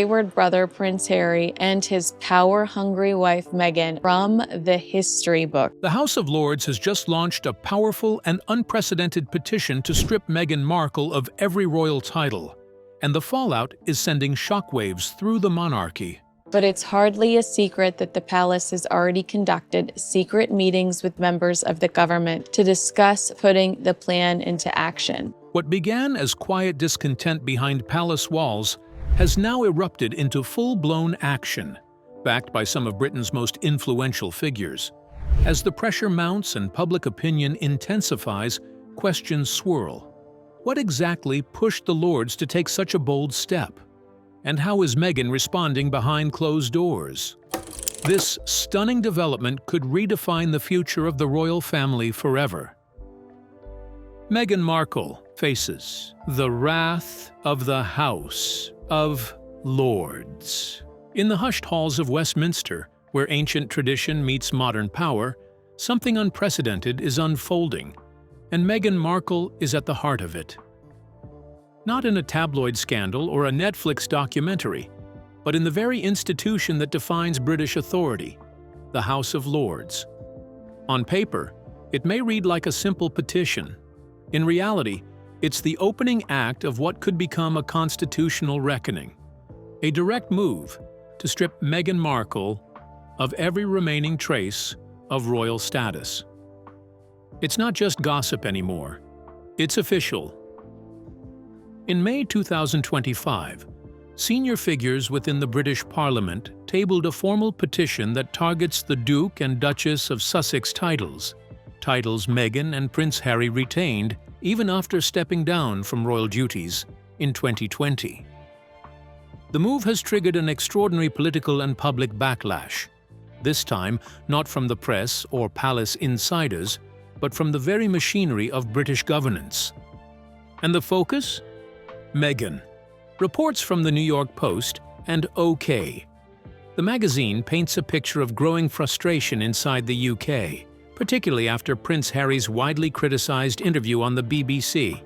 wayward brother Prince Harry and his power-hungry wife Meghan from the history book. The House of Lords has just launched a powerful and unprecedented petition to strip Meghan Markle of every royal title, and the fallout is sending shockwaves through the monarchy. But it's hardly a secret that the palace has already conducted secret meetings with members of the government to discuss putting the plan into action. What began as quiet discontent behind palace walls has now erupted into full-blown action, backed by some of Britain's most influential figures. As the pressure mounts and public opinion intensifies, questions swirl. What exactly pushed the Lords to take such a bold step? And how is Meghan responding behind closed doors? This stunning development could redefine the future of the royal family forever. Meghan Markle faces the wrath of the House of Lords. In the hushed halls of Westminster, where ancient tradition meets modern power, something unprecedented is unfolding, and Meghan Markle is at the heart of it. Not in a tabloid scandal or a Netflix documentary, but in the very institution that defines British authority, the House of Lords. On paper, it may read like a simple petition. In reality, it's the opening act of what could become a constitutional reckoning, a direct move to strip Meghan Markle of every remaining trace of royal status. It's not just gossip anymore, it's official. In May 2025, senior figures within the British Parliament tabled a formal petition that targets the Duke and Duchess of Sussex titles Meghan and Prince Harry retained even after stepping down from royal duties in 2020. The move has triggered an extraordinary political and public backlash, this time not from the press or palace insiders, but from the very machinery of British governance. And the focus? Meghan. Reports from the New York Post and OK. The magazine paints a picture of growing frustration inside the UK, particularly after Prince Harry's widely criticized interview on the BBC,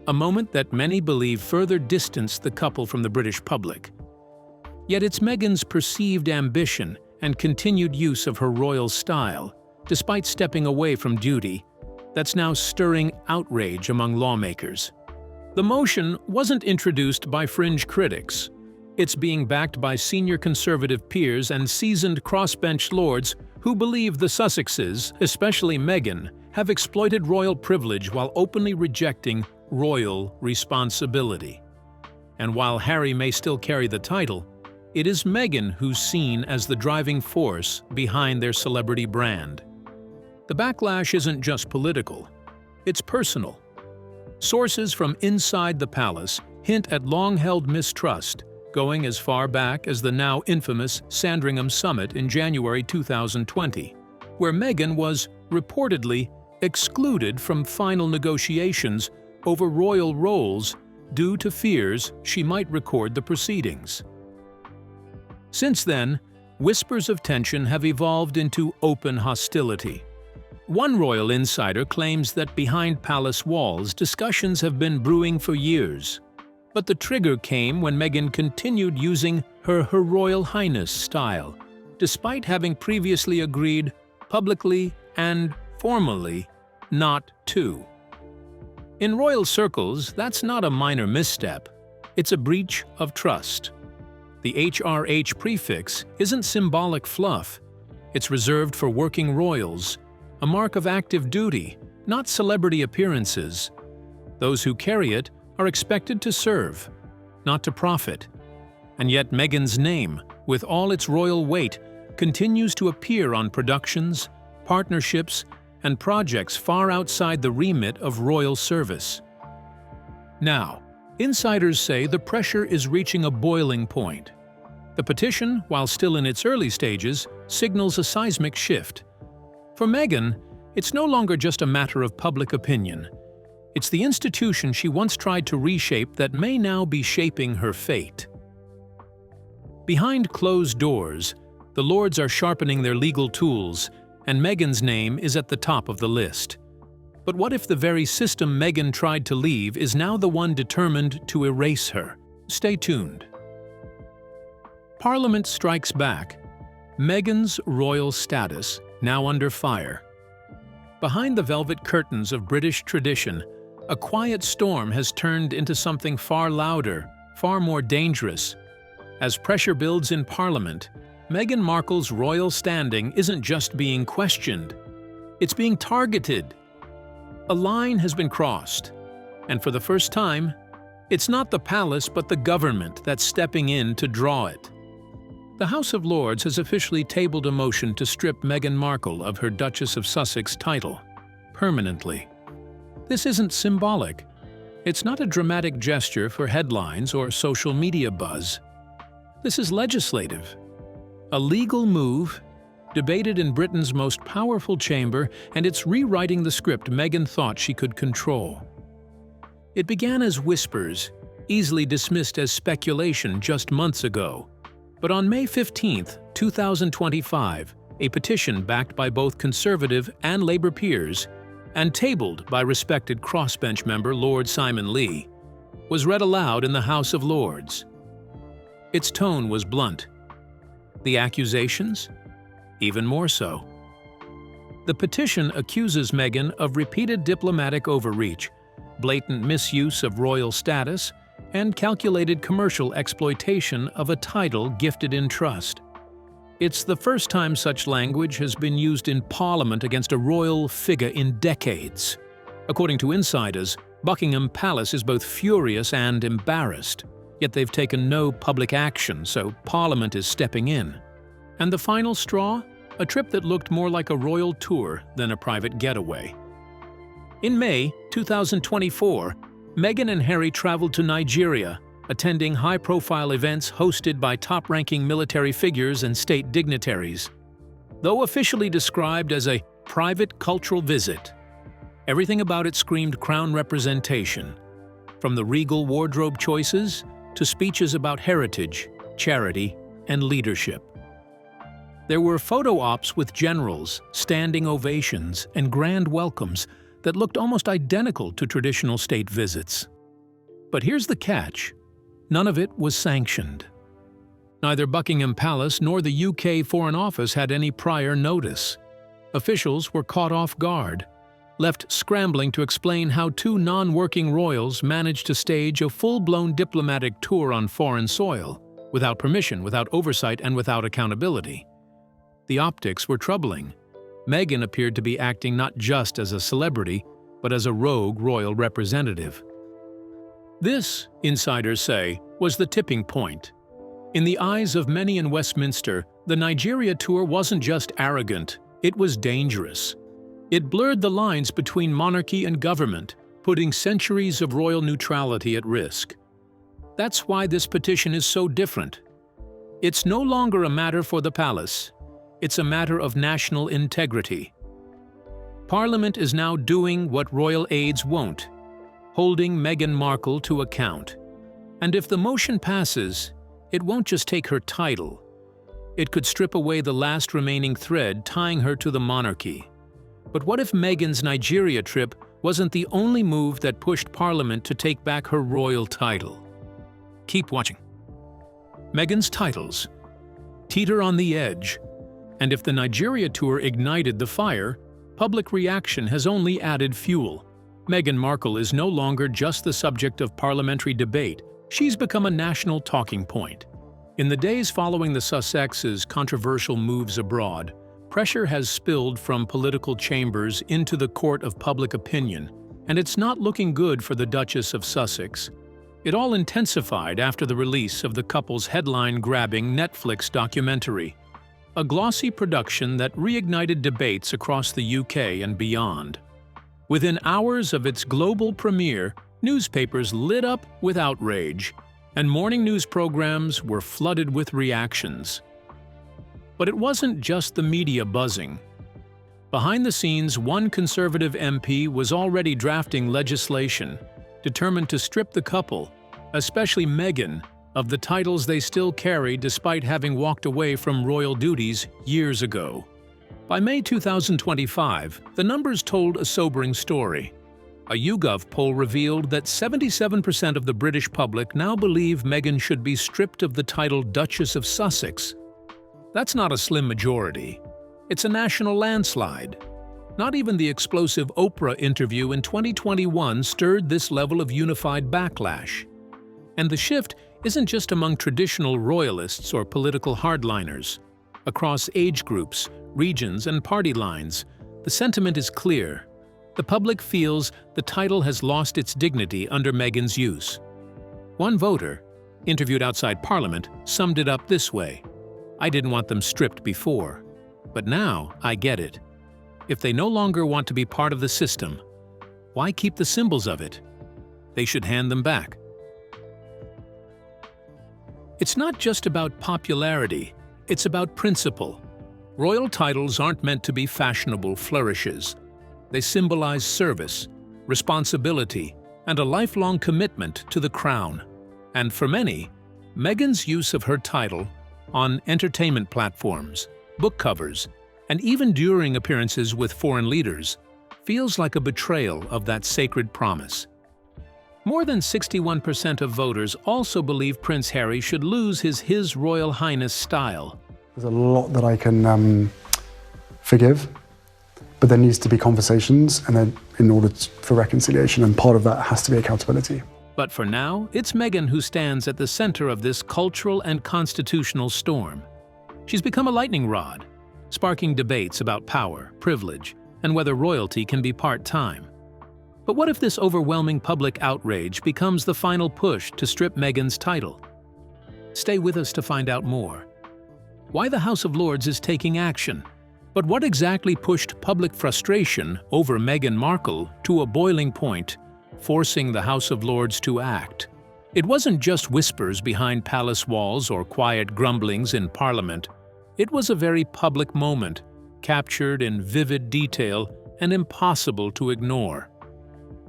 a moment that many believe further distanced the couple from the British public. Yet it's Meghan's perceived ambition and continued use of her royal style, despite stepping away from duty, that's now stirring outrage among lawmakers. The motion wasn't introduced by fringe critics. It's being backed by senior Conservative peers and seasoned crossbench lords who believe the Sussexes, especially Meghan, have exploited royal privilege while openly rejecting royal responsibility. And while Harry may still carry the title, it is Meghan who's seen as the driving force behind their celebrity brand. The backlash isn't just political, it's personal. Sources from inside the palace hint at long-held mistrust, going as far back as the now infamous Sandringham Summit in January 2020, where Meghan was reportedly excluded from final negotiations over royal roles due to fears she might record the proceedings. Since then, whispers of tension have evolved into open hostility. One royal insider claims that behind palace walls, discussions have been brewing for years. But the trigger came when Meghan continued using her Royal Highness style, despite having previously agreed, publicly and formally, not to. In royal circles, that's not a minor misstep. It's a breach of trust. The HRH prefix isn't symbolic fluff. It's reserved for working royals, a mark of active duty, not celebrity appearances. Those who carry it are expected to serve, not to profit. And yet Meghan's name, with all its royal weight, continues to appear on productions, partnerships, and projects far outside the remit of royal service. Now, insiders say the pressure is reaching a boiling point. The petition, while still in its early stages, signals a seismic shift. For Meghan, it's no longer just a matter of public opinion. It's the institution she once tried to reshape that may now be shaping her fate. Behind closed doors, the Lords are sharpening their legal tools, and Meghan's name is at the top of the list. But what if the very system Meghan tried to leave is now the one determined to erase her? Stay tuned. Parliament strikes back. Meghan's royal status now under fire. Behind the velvet curtains of British tradition, a quiet storm has turned into something far louder, far more dangerous. As pressure builds in Parliament, Meghan Markle's royal standing isn't just being questioned, it's being targeted. A line has been crossed, and for the first time, it's not the palace but the government that's stepping in to draw it. The House of Lords has officially tabled a motion to strip Meghan Markle of her Duchess of Sussex title, permanently. This isn't symbolic. It's not a dramatic gesture for headlines or social media buzz. This is legislative. A legal move, debated in Britain's most powerful chamber, and it's rewriting the script Meghan thought she could control. It began as whispers, easily dismissed as speculation just months ago. But on May 15, 2025, a petition backed by both Conservative and Labour peers, and tabled by respected crossbench member Lord Simon Lee, was read aloud in the House of Lords. Its tone was blunt. The accusations? Even more so. The petition accuses Meghan of repeated diplomatic overreach, blatant misuse of royal status, and calculated commercial exploitation of a title gifted in trust. It's the first time such language has been used in Parliament against a royal figure in decades. According to insiders, Buckingham Palace is both furious and embarrassed, yet they've taken no public action, so Parliament is stepping in. And the final straw? A trip that looked more like a royal tour than a private getaway. In May 2024, Meghan and Harry traveled to Nigeria, attending high-profile events hosted by top-ranking military figures and state dignitaries. Though officially described as a private cultural visit, everything about it screamed crown representation, from the regal wardrobe choices to speeches about heritage, charity, and leadership. There were photo ops with generals, standing ovations, and grand welcomes that looked almost identical to traditional state visits. But here's the catch. None of it was sanctioned. Neither Buckingham Palace nor the UK Foreign Office had any prior notice. Officials were caught off guard, left scrambling to explain how two non-working royals managed to stage a full-blown diplomatic tour on foreign soil, without permission, without oversight, and without accountability. The optics were troubling. Meghan appeared to be acting not just as a celebrity, but as a rogue royal representative. This, insiders say, was the tipping point. In the eyes of many in Westminster, the Nigeria tour wasn't just arrogant, it was dangerous. It blurred the lines between monarchy and government, putting centuries of royal neutrality at risk. That's why this petition is so different. It's no longer a matter for the palace. It's a matter of national integrity. Parliament is now doing what royal aides won't, holding Meghan Markle to account. And if the motion passes, it won't just take her title. It could strip away the last remaining thread tying her to the monarchy. But what if Meghan's Nigeria trip wasn't the only move that pushed Parliament to take back her royal title? Keep watching. Meghan's titles teeter on the edge. And if the Nigeria tour ignited the fire, public reaction has only added fuel. Meghan Markle is no longer just the subject of parliamentary debate, she's become a national talking point. In the days following the Sussexes' controversial moves abroad, pressure has spilled from political chambers into the court of public opinion, and it's not looking good for the Duchess of Sussex. It all intensified after the release of the couple's headline-grabbing Netflix documentary, a glossy production that reignited debates across the UK and beyond. Within hours of its global premiere, newspapers lit up with outrage, and morning news programs were flooded with reactions. But it wasn't just the media buzzing. Behind the scenes, one Conservative MP was already drafting legislation, determined to strip the couple, especially Meghan, of the titles they still carry despite having walked away from royal duties years ago. By May 2025, the numbers told a sobering story. A YouGov poll revealed that 77% of the British public now believe Meghan should be stripped of the title Duchess of Sussex. That's not a slim majority. It's a national landslide. Not even the explosive Oprah interview in 2021 stirred this level of unified backlash. And the shift isn't just among traditional royalists or political hardliners. Across age groups, regions, and party lines, the sentiment is clear. The public feels the title has lost its dignity under Meghan's use. One voter, interviewed outside Parliament, summed it up this way: "I didn't want them stripped before, but now I get it. If they no longer want to be part of the system, why keep the symbols of it? They should hand them back." It's not just about popularity, it's about principle. Royal titles aren't meant to be fashionable flourishes. They symbolize service, responsibility, and a lifelong commitment to the crown. And for many, Meghan's use of her title on entertainment platforms, book covers, and even during appearances with foreign leaders feels like a betrayal of that sacred promise. More than 61% of voters also believe Prince Harry should lose his Royal Highness style. There's a lot that I can forgive, but there needs to be conversations, and then in order for reconciliation, and part of that has to be accountability. But for now, it's Meghan who stands at the center of this cultural and constitutional storm. She's become a lightning rod, sparking debates about power, privilege, and whether royalty can be part-time. But what if this overwhelming public outrage becomes the final push to strip Meghan's title? Stay with us to find out more. Why the House of Lords is taking action. But what exactly pushed public frustration over Meghan Markle to a boiling point, forcing the House of Lords to act? It wasn't just whispers behind palace walls or quiet grumblings in Parliament. It was a very public moment, captured in vivid detail and impossible to ignore.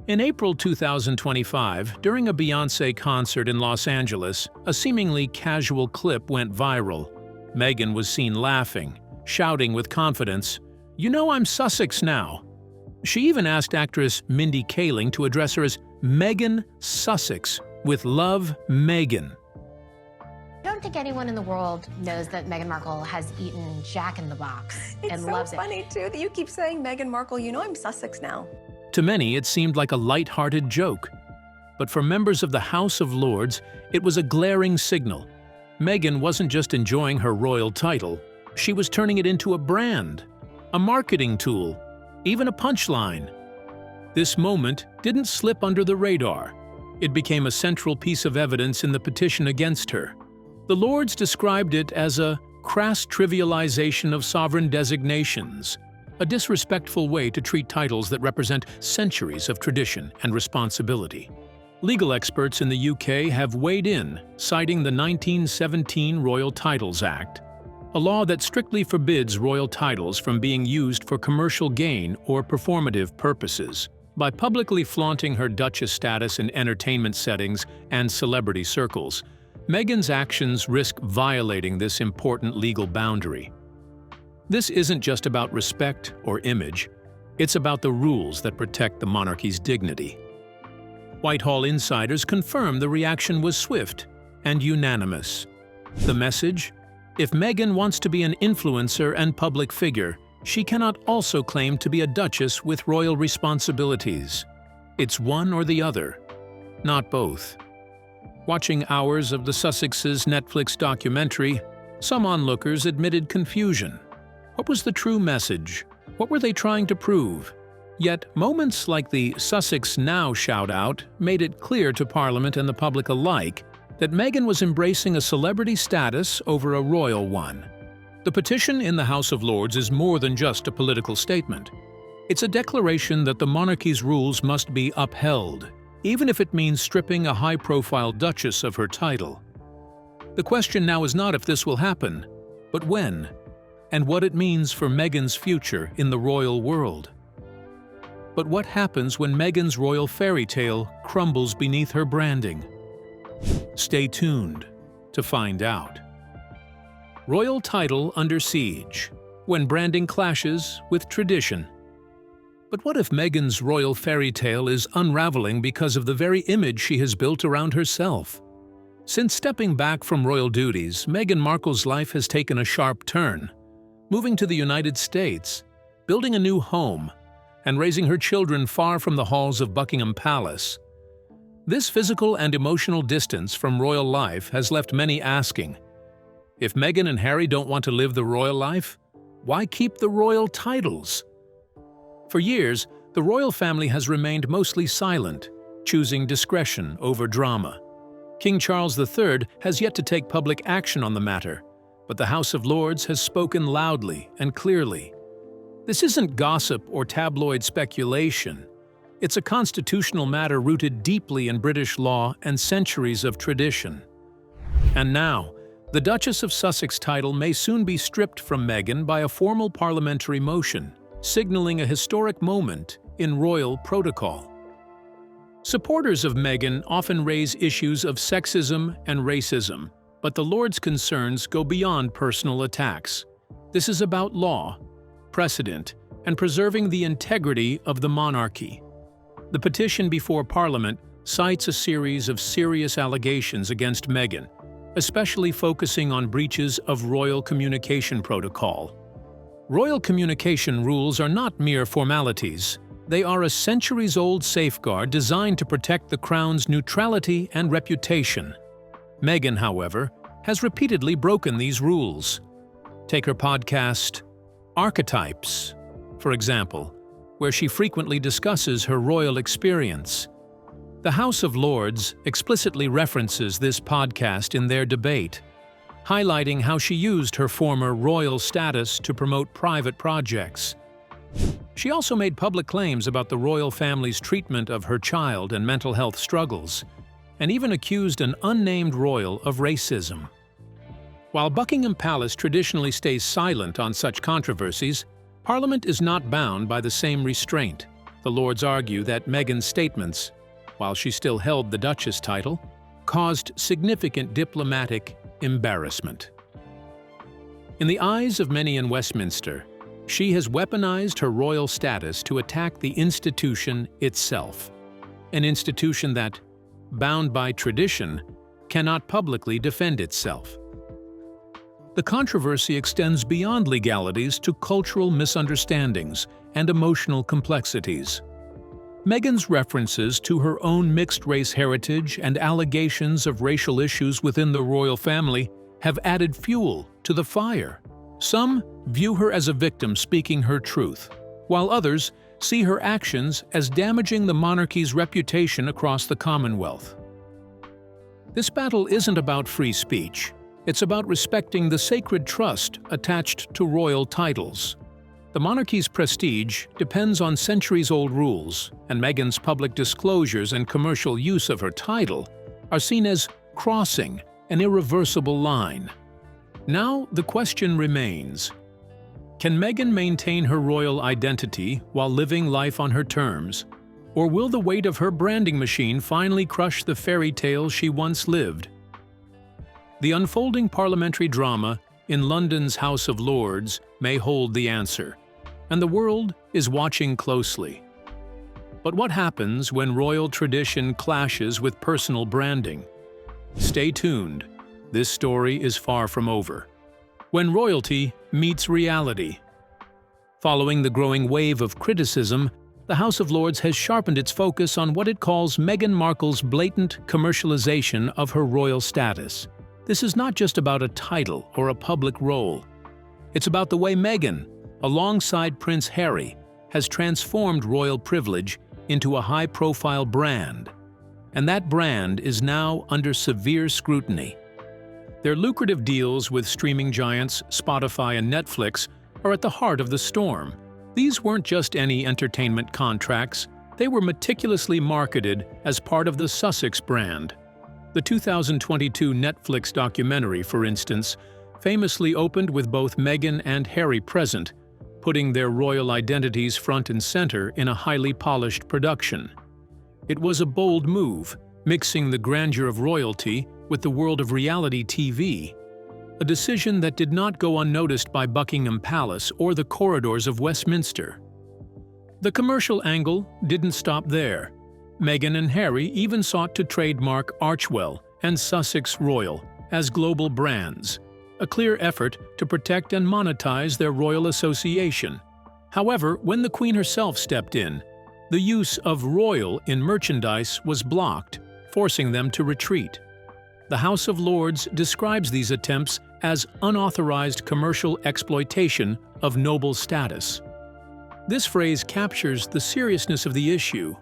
In April 2025, during a Beyoncé concert in Los Angeles, a seemingly casual clip went viral. Meghan was seen laughing, shouting with confidence, "You know I'm Sussex now." She even asked actress Mindy Kaling to address her as Meghan Sussex, with love, Meghan. I don't think anyone in the world knows that Meghan Markle has eaten Jack in the Box and loves it. It's so funny, too, that you keep saying Meghan Markle. You know I'm Sussex now. To many, it seemed like a light-hearted joke. But for members of the House of Lords, it was a glaring signal. Meghan wasn't just enjoying her royal title, she was turning it into a brand, a marketing tool, even a punchline. This moment didn't slip under the radar. It became a central piece of evidence in the petition against her. The Lords described it as a crass trivialization of sovereign designations, a disrespectful way to treat titles that represent centuries of tradition and responsibility. Legal experts in the UK have weighed in, citing the 1917 Royal Titles Act, a law that strictly forbids royal titles from being used for commercial gain or performative purposes. By publicly flaunting her Duchess status in entertainment settings and celebrity circles, Meghan's actions risk violating this important legal boundary. This isn't just about respect or image, it's about the rules that protect the monarchy's dignity. Whitehall insiders confirm the reaction was swift and unanimous. The message? If Meghan wants to be an influencer and public figure, she cannot also claim to be a duchess with royal responsibilities. It's one or the other, not both. Watching hours of the Sussexes' Netflix documentary, some onlookers admitted confusion. What was the true message? What were they trying to prove? Yet, moments like the Sussex Now shout-out made it clear to Parliament and the public alike that Meghan was embracing a celebrity status over a royal one. The petition in the House of Lords is more than just a political statement. It's a declaration that the monarchy's rules must be upheld, even if it means stripping a high-profile duchess of her title. The question now is not if this will happen, but when, and what it means for Meghan's future in the royal world. But what happens when Meghan's royal fairy tale crumbles beneath her branding? Stay tuned to find out. Royal title under siege, when branding clashes with tradition. But what if Meghan's royal fairy tale is unraveling because of the very image she has built around herself? Since stepping back from royal duties, Meghan Markle's life has taken a sharp turn, moving to the United States, building a new home, and raising her children far from the halls of Buckingham Palace. This physical and emotional distance from royal life has left many asking, if Meghan and Harry don't want to live the royal life, why keep the royal titles? For years, the royal family has remained mostly silent, choosing discretion over drama. King Charles III has yet to take public action on the matter, but the House of Lords has spoken loudly and clearly. This isn't gossip or tabloid speculation. It's a constitutional matter rooted deeply in British law and centuries of tradition. And now, the Duchess of Sussex title may soon be stripped from Meghan by a formal parliamentary motion, signaling a historic moment in royal protocol. Supporters of Meghan often raise issues of sexism and racism, but the Lords' concerns go beyond personal attacks. This is about law, precedent, and preserving the integrity of the monarchy. The petition before Parliament cites a series of serious allegations against Meghan, especially focusing on breaches of royal communication protocol. Royal communication rules are not mere formalities. They are a centuries-old safeguard designed to protect the Crown's neutrality and reputation. Meghan, however, has repeatedly broken these rules. Take her podcast, Archetypes, for example, where she frequently discusses her royal experience. The House of Lords explicitly references this podcast in their debate, highlighting how she used her former royal status to promote private projects. She also made public claims about the royal family's treatment of her child and mental health struggles, and even accused an unnamed royal of racism. While Buckingham Palace traditionally stays silent on such controversies, Parliament is not bound by the same restraint. The Lords argue that Meghan's statements, while she still held the Duchess title, caused significant diplomatic embarrassment. In the eyes of many in Westminster, she has weaponized her royal status to attack the institution itself, an institution that, bound by tradition, cannot publicly defend itself. The controversy extends beyond legalities to cultural misunderstandings and emotional complexities. Meghan's references to her own mixed-race heritage and allegations of racial issues within the royal family have added fuel to the fire. Some view her as a victim speaking her truth, while others see her actions as damaging the monarchy's reputation across the Commonwealth. This battle isn't about free speech. It's about respecting the sacred trust attached to royal titles. The monarchy's prestige depends on centuries-old rules, and Meghan's public disclosures and commercial use of her title are seen as crossing an irreversible line. Now the question remains, can Meghan maintain her royal identity while living life on her terms, or will the weight of her branding machine finally crush the fairy tale she once lived? The unfolding parliamentary drama in London's House of Lords may hold the answer, and the world is watching closely. But what happens when royal tradition clashes with personal branding? Stay tuned. This story is far from over. When royalty meets reality. Following the growing wave of criticism, the House of Lords has sharpened its focus on what it calls Meghan Markle's blatant commercialization of her royal status. This is not just about a title or a public role. It's about the way Meghan, alongside Prince Harry, has transformed royal privilege into a high-profile brand. And that brand is now under severe scrutiny. Their lucrative deals with streaming giants Spotify and Netflix are at the heart of the storm. These weren't just any entertainment contracts. They were meticulously marketed as part of the Sussex brand. The 2022 Netflix documentary, for instance, famously opened with both Meghan and Harry present, putting their royal identities front and center in a highly polished production. It was a bold move, mixing the grandeur of royalty with the world of reality TV, a decision that did not go unnoticed by Buckingham Palace or the corridors of Westminster. The commercial angle didn't stop there. Meghan and Harry even sought to trademark Archewell and Sussex Royal as global brands, a clear effort to protect and monetize their royal association. However, when the Queen herself stepped in, the use of royal in merchandise was blocked, forcing them to retreat. The House of Lords describes these attempts as unauthorized commercial exploitation of noble status. This phrase captures the seriousness of the issue.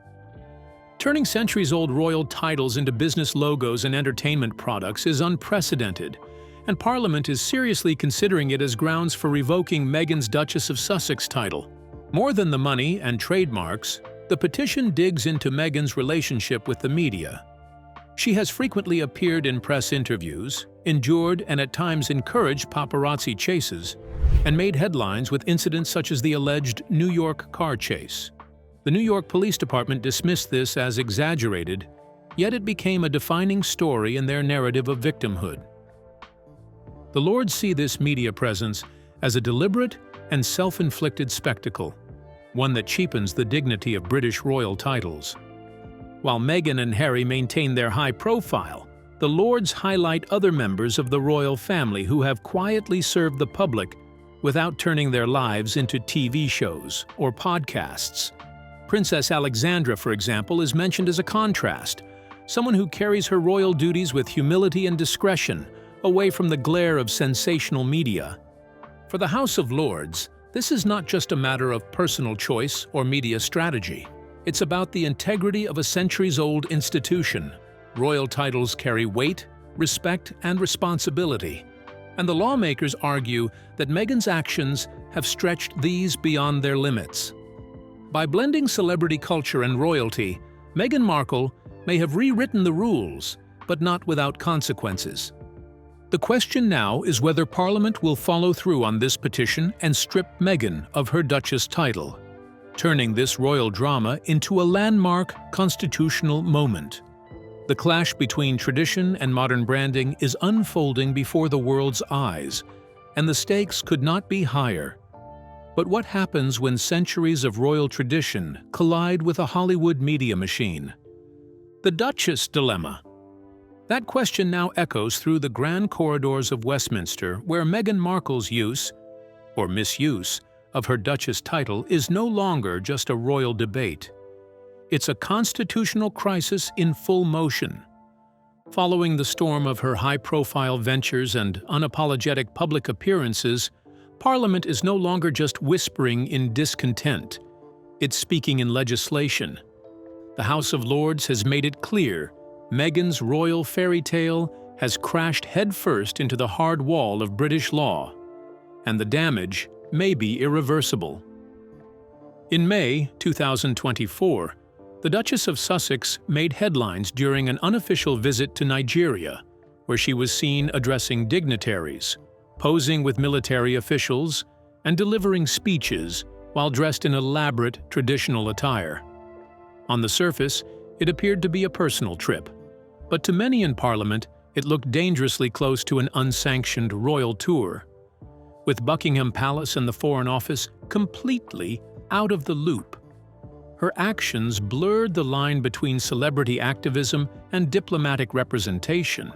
Turning centuries-old royal titles into business logos and entertainment products is unprecedented, and Parliament is seriously considering it as grounds for revoking Meghan's Duchess of Sussex title. More than the money and trademarks, the petition digs into Meghan's relationship with the media. She has frequently appeared in press interviews, endured and at times encouraged paparazzi chases, and made headlines with incidents such as the alleged New York car chase. The New York Police Department dismissed this as exaggerated, yet it became a defining story in their narrative of victimhood. The Lords see this media presence as a deliberate and self-inflicted spectacle, one that cheapens the dignity of British royal titles. While Meghan and Harry maintain their high profile, the Lords highlight other members of the royal family who have quietly served the public without turning their lives into TV shows or podcasts. Princess Alexandra, for example, is mentioned as a contrast, someone who carries her royal duties with humility and discretion, away from the glare of sensational media. For the House of Lords, this is not just a matter of personal choice or media strategy. It's about the integrity of a centuries-old institution. Royal titles carry weight, respect, and responsibility. And the lawmakers argue that Meghan's actions have stretched these beyond their limits. By blending celebrity culture and royalty, Meghan Markle may have rewritten the rules, but not without consequences. The question now is whether Parliament will follow through on this petition and strip Meghan of her Duchess title, turning this royal drama into a landmark constitutional moment. The clash between tradition and modern branding is unfolding before the world's eyes, and the stakes could not be higher. But what happens when centuries of royal tradition collide with a Hollywood media machine? The Duchess dilemma. That question now echoes through the grand corridors of Westminster, where Meghan Markle's use, or misuse, of her Duchess title is no longer just a royal debate. It's a constitutional crisis in full motion. Following the storm of her high-profile ventures and unapologetic public appearances, Parliament is no longer just whispering in discontent. It's speaking in legislation. The House of Lords has made it clear Meghan's royal fairy tale has crashed headfirst into the hard wall of British law, and the damage may be irreversible. In May 2024, the Duchess of Sussex made headlines during an unofficial visit to Nigeria, where she was seen addressing dignitaries, posing with military officials, and delivering speeches while dressed in elaborate traditional attire. On the surface, it appeared to be a personal trip, but to many in Parliament, it looked dangerously close to an unsanctioned royal tour, with Buckingham Palace and the Foreign Office completely out of the loop. Her actions blurred the line between celebrity activism and diplomatic representation,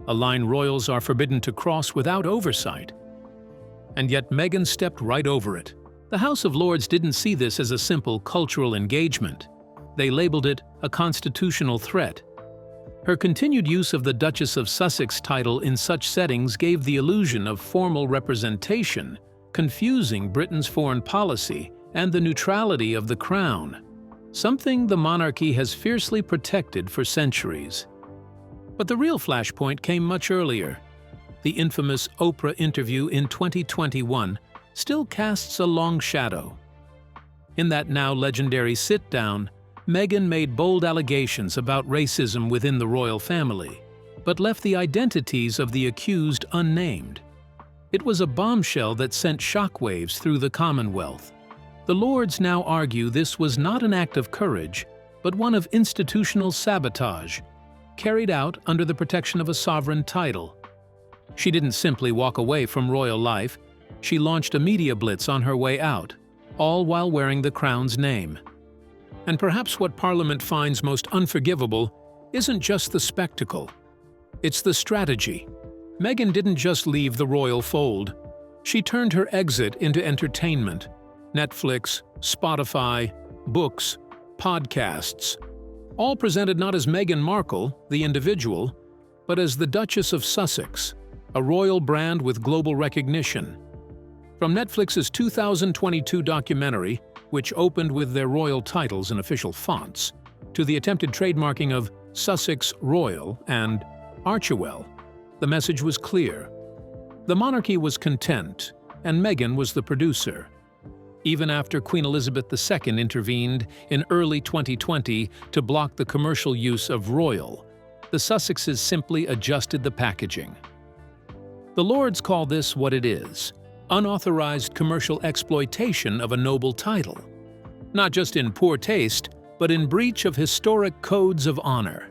a line royals are forbidden to cross without oversight. And yet Meghan stepped right over it. The House of Lords didn't see this as a simple cultural engagement. They labeled it a constitutional threat. Her continued use of the Duchess of Sussex title in such settings gave the illusion of formal representation, confusing Britain's foreign policy and the neutrality of the crown, something the monarchy has fiercely protected for centuries. But the real flashpoint came much earlier. The infamous Oprah interview in 2021 still casts a long shadow. In that now legendary sit-down, Meghan made bold allegations about racism within the royal family, but left the identities of the accused unnamed. It was a bombshell that sent shockwaves through the Commonwealth. The Lords now argue this was not an act of courage, but one of institutional sabotage, carried out under the protection of a sovereign title. She didn't simply walk away from royal life, she launched a media blitz on her way out, all while wearing the crown's name. And perhaps what Parliament finds most unforgivable isn't just the spectacle. It's the strategy. Meghan didn't just leave the royal fold. She turned her exit into entertainment. Netflix, Spotify, books, podcasts, all presented not as Meghan Markle, the individual, but as the Duchess of Sussex, a royal brand with global recognition. From Netflix's 2022 documentary, which opened with their royal titles in official fonts, to the attempted trademarking of Sussex Royal and Archewell, the message was clear. The monarchy was content, and Meghan was the producer. Even after Queen Elizabeth II intervened in early 2020 to block the commercial use of royal, the Sussexes simply adjusted the packaging. The Lords call this what it is: unauthorized commercial exploitation of a noble title. Not just in poor taste, but in breach of historic codes of honor.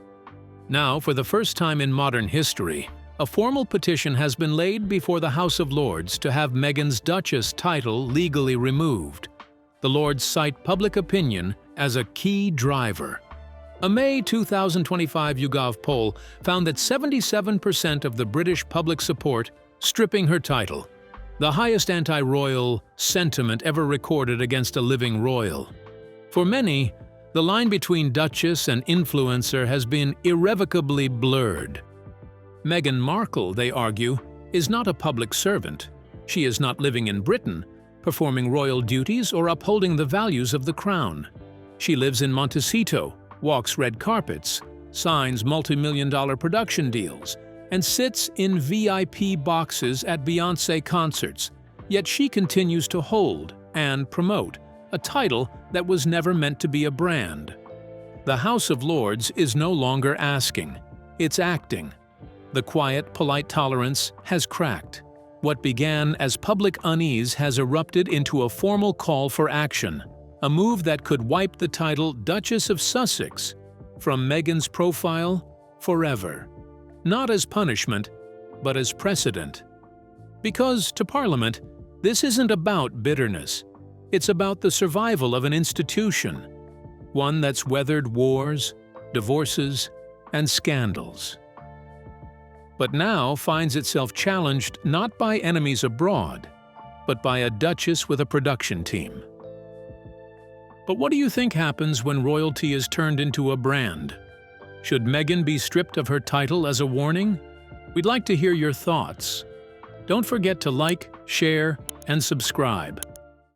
Now, for the first time in modern history, a formal petition has been laid before the House of Lords to have Meghan's Duchess title legally removed. The Lords cite public opinion as a key driver. A May 2025 YouGov poll found that 77% of the British public support stripping her title, the highest anti-royal sentiment ever recorded against a living royal. For many, the line between Duchess and influencer has been irrevocably blurred. Meghan Markle, they argue, is not a public servant. She is not living in Britain, performing royal duties or upholding the values of the crown. She lives in Montecito, walks red carpets, signs multi-million-dollar production deals, and sits in VIP boxes at Beyoncé concerts, yet she continues to hold and promote a title that was never meant to be a brand. The House of Lords is no longer asking, it's acting. The quiet, polite tolerance has cracked. What began as public unease has erupted into a formal call for action, a move that could wipe the title Duchess of Sussex from Meghan's profile forever. Not as punishment, but as precedent. Because, to Parliament, this isn't about bitterness. It's about the survival of an institution, one that's weathered wars, divorces, and scandals. But now finds itself challenged not by enemies abroad, but by a duchess with a production team. But what do you think happens when royalty is turned into a brand? Should Meghan be stripped of her title as a warning? We'd like to hear your thoughts. Don't forget to like, share, and subscribe.